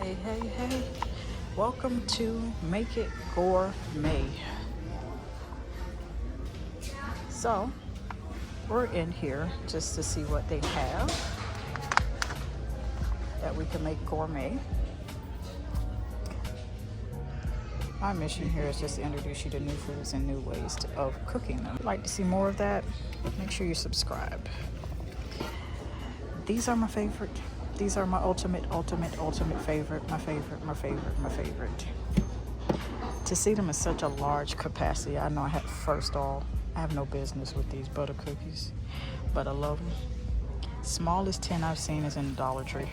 Hey, welcome to Make It Gourmet. So, we're in here just to see what they have that we can make gourmet. My mission here is just to introduce you to new foods and new ways of cooking them. If you'd like to see more of that, make sure you subscribe. These are my favorite. These are my ultimate favorite. My favorite. To see them in such a large capacity, I know I have no business with these butter cookies, but I love them. Smallest 10 I've seen is in the Dollar Tree.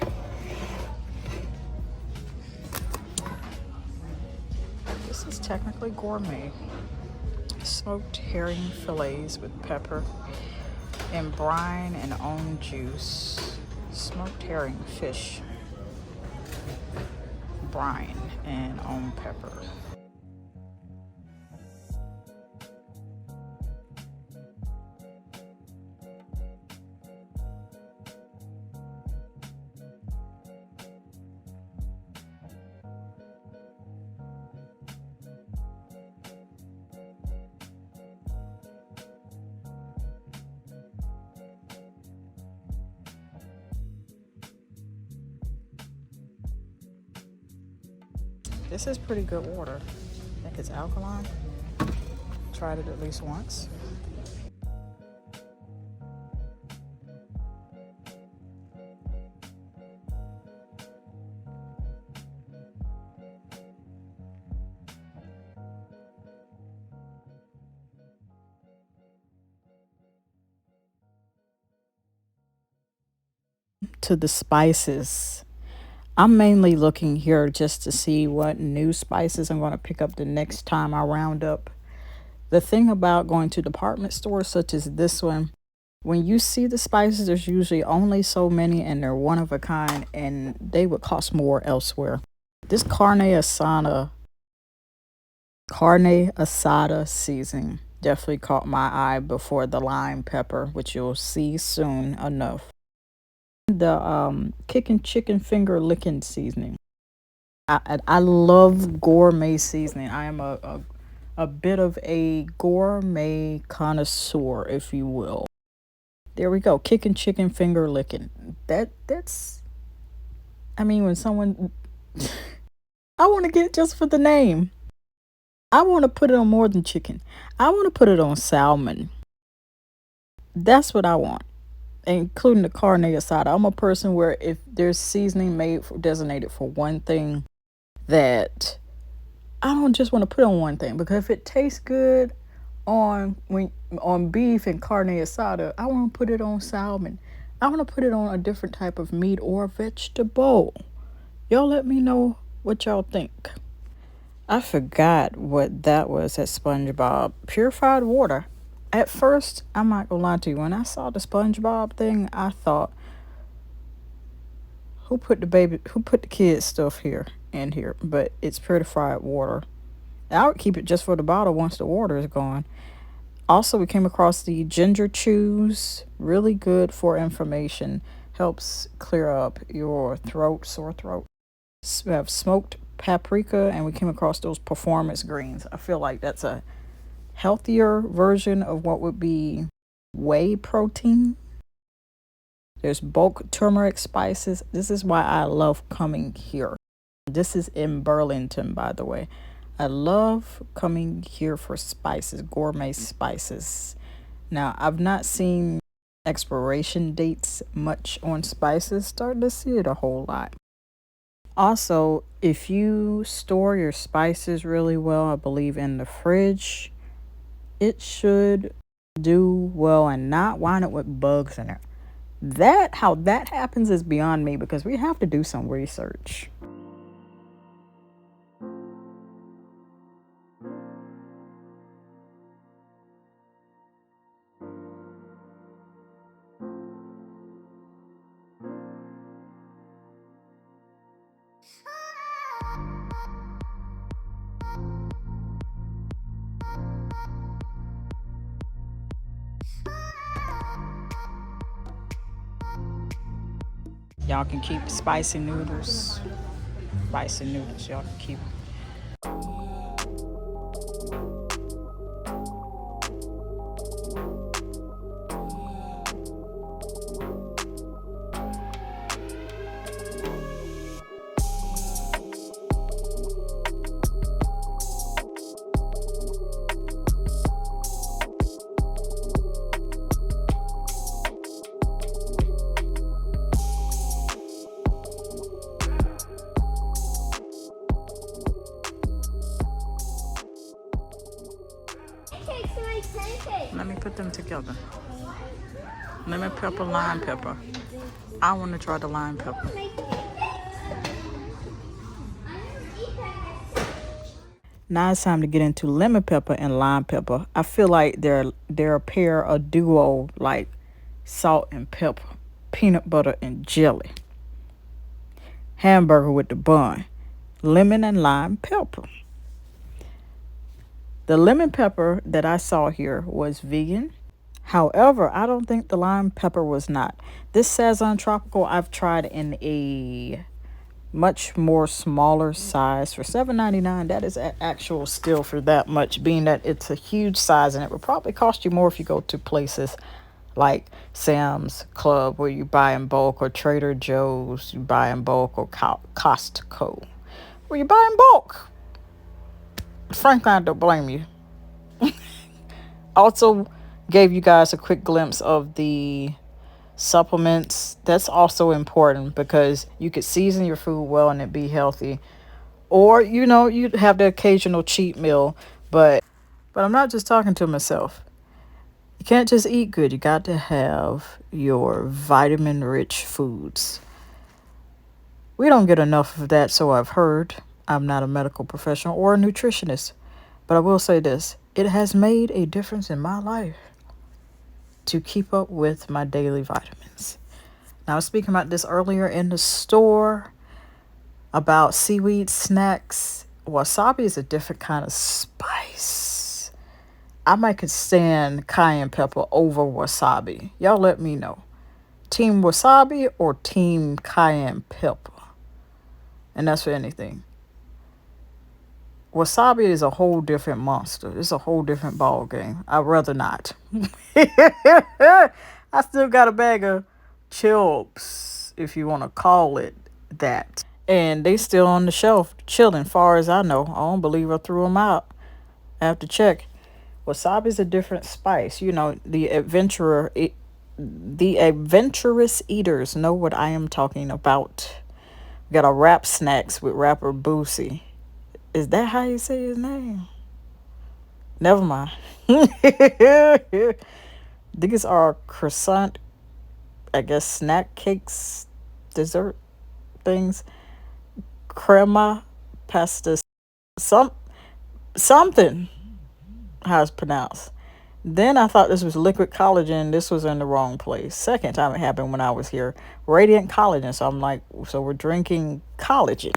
This is technically gourmet. Smoked herring fillets with pepper and brine and own juice. Smoked herring fish, brine and own pepper. This is pretty good water. I think it's alkaline. Tried it at least once. To the spices. I'm mainly looking here just to see what new spices I'm going to pick up the next time I round up. The thing about going to department stores such as this one, when you see the spices, there's usually only so many and they're one of a kind and they would cost more elsewhere. This carne asada seasoning definitely caught my eye before the lime pepper, which you'll see soon enough. The kicking chicken finger licking seasoning. I love gourmet seasoning. I am a bit of a gourmet connoisseur, if you will. There we go. Kicking chicken finger licking. That's I mean, when someone I want to get just for the name. I want to put it on more than chicken. I want to put it on salmon. That's what I want. Including the carne asada. I'm a person where if there's seasoning designated for one thing, that I don't just want to put on one thing, because if it tastes good on beef and carne asada, I want to put it on salmon. I want to put it on a different type of meat or vegetable. Y'all let me know what y'all think. I forgot what that was at SpongeBob. Purified water. At first, I'm not gonna lie to you, when I saw the SpongeBob thing, I thought, who put the kids stuff in here? But it's purified water. I would keep it just for the bottle once the water is gone. Also, we came across the ginger chews. Really good for inflammation. Helps clear up your sore throat. We have smoked paprika, and we came across those performance greens. I feel like that's a healthier version of what would be whey protein. There's bulk turmeric spices. This is why I love coming here. This is in Burlington, by the way. I love coming here for spices, gourmet spices. Now, I've not seen expiration dates much on spices. Starting to see it a whole lot. Also, if you store your spices really well, I believe in the fridge, it should do well and not wind up with bugs in it. How that happens is beyond me, because we have to do some research. Y'all can keep spicy noodles. spicy noodles. Y'all can keep them. Let me put them together. Lemon pepper, lime pepper. I want to try the lime pepper. Now it's time to get into lemon pepper and lime pepper. I feel like they're a pair, a duo, like salt and pepper, peanut butter and jelly. Hamburger with the bun, lemon and lime pepper. The lemon pepper that I saw here was vegan. However, I don't think the lime pepper was not. This Sazon Tropical I've tried in a much more smaller size for $7.99. That is actual still for that much, being that it's a huge size, and it would probably cost you more if you go to places like Sam's Club where you buy in bulk, or Trader Joe's you buy in bulk, or Costco where you buy in bulk. Frankly, I don't blame you. Also gave you guys a quick glimpse of the supplements. That's also important because you could season your food well and it be healthy. Or, you'd have the occasional cheat meal. But I'm not just talking to myself. You can't just eat good. You got to have your vitamin-rich foods. We don't get enough of that, so I've heard. I'm not a medical professional or a nutritionist. But I will say this. It has made a difference in my life to keep up with my daily vitamins. Now, I was speaking about this earlier in the store about seaweed snacks. Wasabi is a different kind of spice. I might could stand cayenne pepper over wasabi. Y'all let me know. Team wasabi or team cayenne pepper? And that's for anything. Wasabi is a whole different monster. It's a whole different ball game. I'd rather not. I still got a bag of chips, if you want to call it that. And they still on the shelf, chilling, far as I know. I don't believe I threw them out. I have to check. Wasabi is a different spice. The adventurous eaters know what I am talking about. We got our wrap snacks with rapper Boosie. Is that how you say his name? Never mind. These are croissant, I guess, snack cakes, dessert things. Crema, pasta, something, how it's pronounced. Then I thought this was liquid collagen. This was in the wrong place. Second time it happened when I was here. Radiant collagen. So I'm like, so we're drinking collagen.